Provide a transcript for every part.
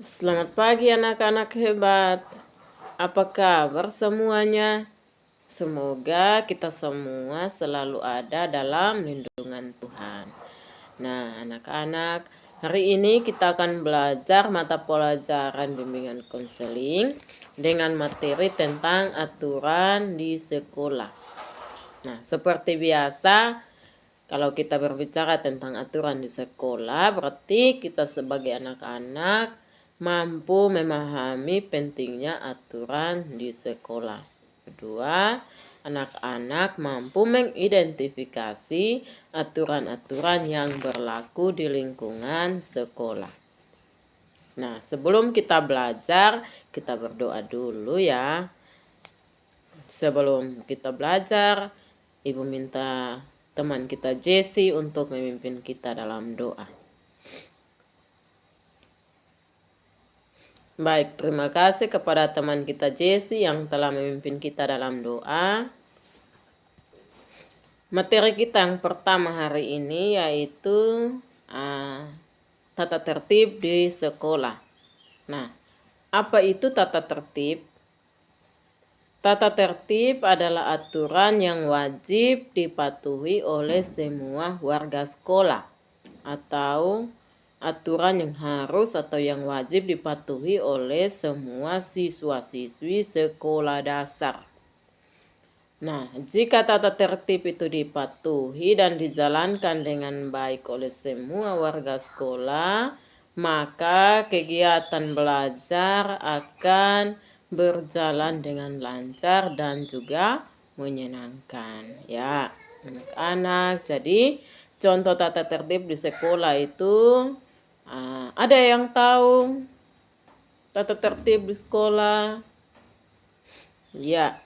Selamat pagi anak-anak hebat. Apa kabar semuanya? Semoga kita semua selalu ada dalam lindungan Tuhan. Nah, anak-anak, hari ini kita akan belajar mata pelajaran bimbingan konseling dengan materi tentang aturan di sekolah. Nah, seperti biasa, kalau kita berbicara tentang aturan di sekolah, berarti kita sebagai anak-anak mampu memahami pentingnya aturan di sekolah. Kedua, anak-anak mampu mengidentifikasi aturan-aturan yang berlaku di lingkungan sekolah. Nah, sebelum kita belajar, kita berdoa dulu ya. Sebelum kita belajar, Ibu minta teman kita Jessie untuk memimpin kita dalam doa. Baik, terima kasih kepada teman kita Jessie yang telah memimpin kita dalam doa. Materi kita yang pertama hari ini yaitu tata tertib di sekolah. Nah, apa itu tata tertib? Tata tertib adalah aturan yang wajib dipatuhi oleh semua warga sekolah atau aturan yang harus atau yang wajib dipatuhi oleh semua siswa-siswi sekolah dasar. Nah, jika tata tertib itu dipatuhi dan dijalankan dengan baik oleh semua warga sekolah, maka kegiatan belajar akan berjalan dengan lancar dan juga menyenangkan. Ya, anak-anak, jadi contoh tata tertib di sekolah itu ada yang tahu tata tertib di sekolah? Ya,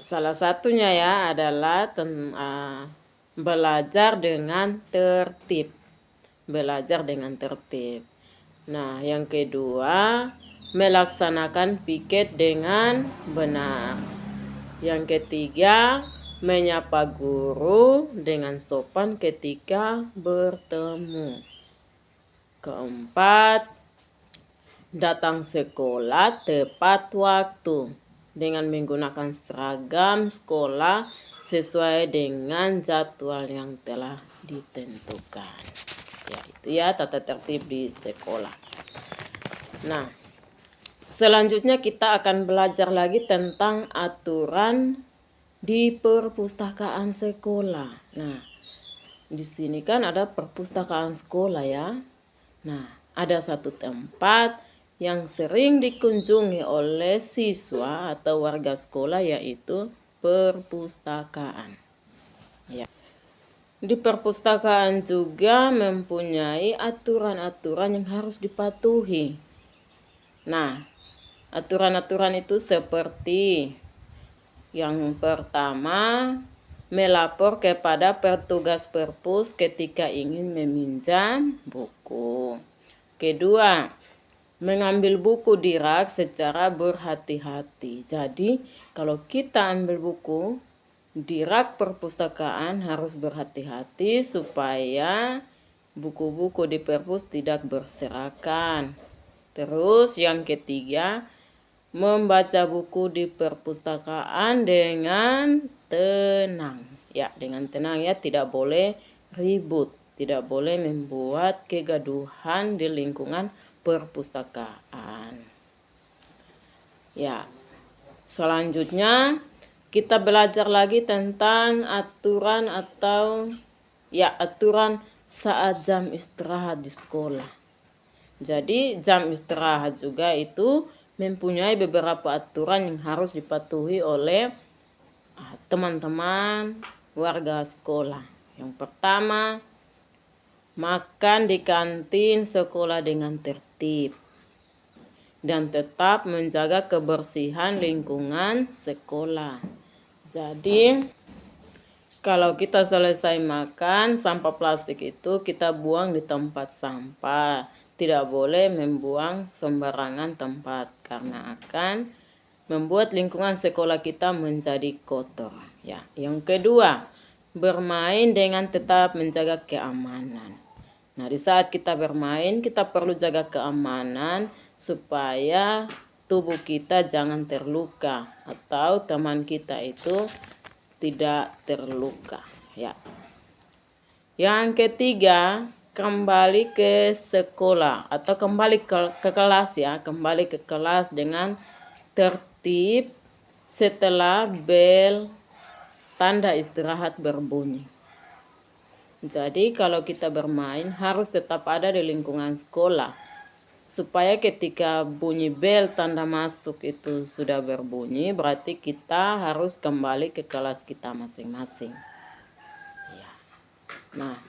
salah satunya ya adalah belajar dengan tertib. Belajar dengan tertib. Nah, yang kedua, melaksanakan piket dengan benar. Yang ketiga, menyapa guru dengan sopan ketika bertemu. Keempat, datang sekolah tepat waktu dengan menggunakan seragam sekolah sesuai dengan jadwal yang telah ditentukan. Ya, itu ya tata tertib di sekolah. Nah, selanjutnya kita akan belajar lagi tentang aturan di perpustakaan sekolah. Nah, di sini kan ada perpustakaan sekolah ya. Nah, ada satu tempat yang sering dikunjungi oleh siswa atau warga sekolah yaitu perpustakaan. Ya. Di perpustakaan juga mempunyai aturan-aturan yang harus dipatuhi. Nah, aturan-aturan itu seperti yang pertama, melapor kepada petugas perpus ketika ingin meminjam buku. Kedua, mengambil buku di rak secara berhati-hati. Jadi, kalau kita ambil buku di rak perpustakaan harus berhati-hati supaya buku-buku di perpus tidak berserakan. Terus yang ketiga, membaca buku di perpustakaan dengan tenang. Ya, dengan tenang ya, tidak boleh ribut, tidak boleh membuat kegaduhan di lingkungan perpustakaan. Ya. Selanjutnya kita belajar lagi tentang aturan saat jam istirahat di sekolah. Jadi jam istirahat juga itu mempunyai beberapa aturan yang harus dipatuhi oleh teman-teman warga sekolah. Yang pertama, makan di kantin sekolah dengan tertib dan tetap menjaga kebersihan lingkungan sekolah. Jadi, kalau kita selesai makan, sampah plastik itu kita buang di tempat sampah. Tidak boleh membuang sembarangan tempat karena akan membuat lingkungan sekolah kita menjadi kotor. Ya, yang kedua, bermain dengan tetap menjaga keamanan. Nah, di saat kita bermain, kita perlu jaga keamanan supaya tubuh kita jangan terluka atau teman kita itu tidak terluka, ya. Yang ketiga, kembali ke sekolah atau kembali ke kelas, ya. Kembali ke kelas dengan tertib setelah bel tanda istirahat berbunyi. Jadi kalau kita bermain harus tetap ada di lingkungan sekolah, supaya ketika bunyi bel tanda masuk itu sudah berbunyi, berarti kita harus kembali ke kelas kita masing-masing. Ya. Nah,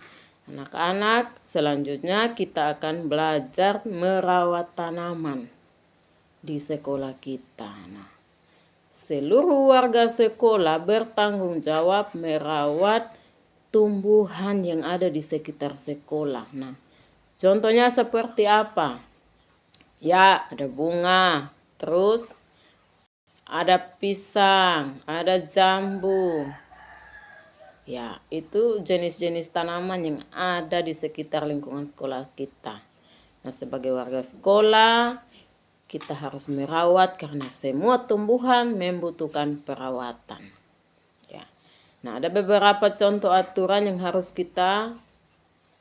anak-anak, selanjutnya kita akan belajar merawat tanaman di sekolah kita. Nah, seluruh warga sekolah bertanggung jawab merawat tumbuhan yang ada di sekitar sekolah. Nah, contohnya seperti apa? Ya, ada bunga, terus ada pisang, ada jambu. Ya, itu jenis-jenis tanaman yang ada di sekitar lingkungan sekolah kita. Nah, sebagai warga sekolah, kita harus merawat karena semua tumbuhan membutuhkan perawatan. Ya. Nah, ada beberapa contoh aturan yang harus kita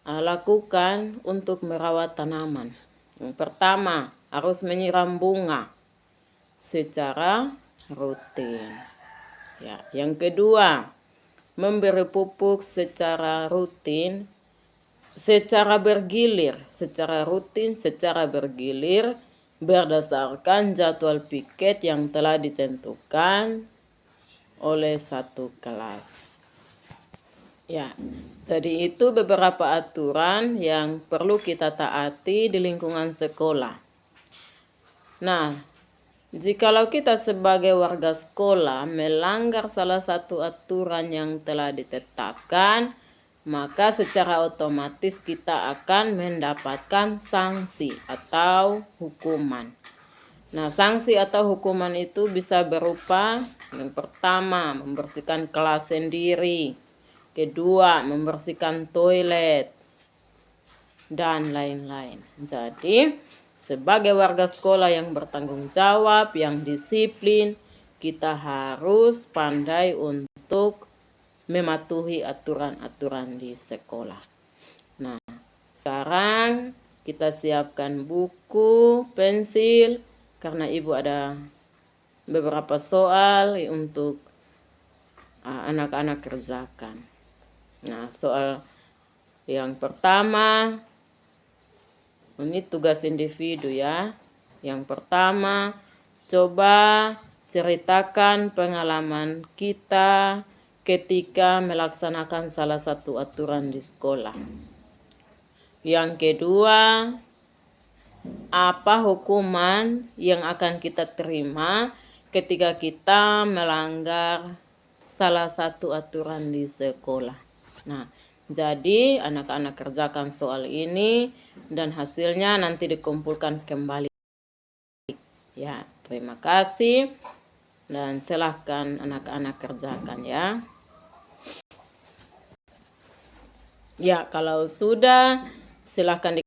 lakukan untuk merawat tanaman. Yang pertama, harus menyiram bunga secara rutin. Ya, yang kedua, memberi pupuk secara rutin, secara bergilir, secara rutin, secara bergilir berdasarkan jadwal piket yang telah ditentukan oleh satu kelas. Ya, jadi itu beberapa aturan yang perlu kita taati di lingkungan sekolah. Nah, jikalau kita sebagai warga sekolah melanggar salah satu aturan yang telah ditetapkan, maka secara otomatis kita akan mendapatkan sanksi atau hukuman. Nah, sanksi atau hukuman itu bisa berupa yang pertama, membersihkan kelas sendiri. Kedua, membersihkan toilet. Dan lain-lain. Jadi, sebagai warga sekolah yang bertanggung jawab, yang disiplin, kita harus pandai untuk mematuhi aturan-aturan di sekolah. Nah, sekarang kita siapkan buku, pensil, karena ibu ada beberapa soal untuk anak-anak kerjakan. Nah, soal yang pertama, ini tugas individu ya. Yang pertama, coba ceritakan pengalaman kita ketika melaksanakan salah satu aturan di sekolah. Yang kedua, apa hukuman yang akan kita terima ketika kita melanggar salah satu aturan di sekolah. Nah, jadi anak-anak kerjakan soal ini dan hasilnya nanti dikumpulkan kembali. Ya, terima kasih dan silahkan anak-anak kerjakan ya. Ya, kalau sudah silahkan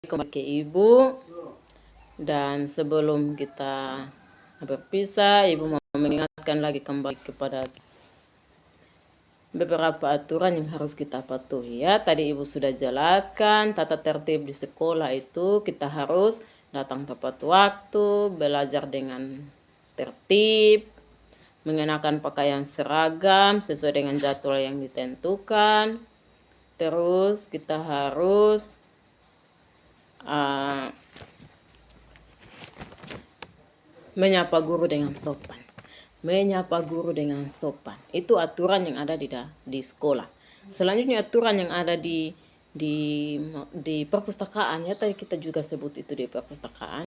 kembali ke ibu. Dan sebelum kita berpisah, ibu mau mengingatkan lagi kembali kepada beberapa aturan yang harus kita patuhi ya. Tadi ibu sudah jelaskan tata tertib di sekolah itu kita harus datang tepat waktu, belajar dengan tertib, mengenakan pakaian seragam sesuai dengan jadwal yang ditentukan. Terus kita harus menyapa guru dengan sopan. Menyapa guru dengan sopan. Itu aturan yang ada di sekolah. Selanjutnya aturan yang ada di perpustakaan ya, tadi kita juga sebut itu di perpustakaan.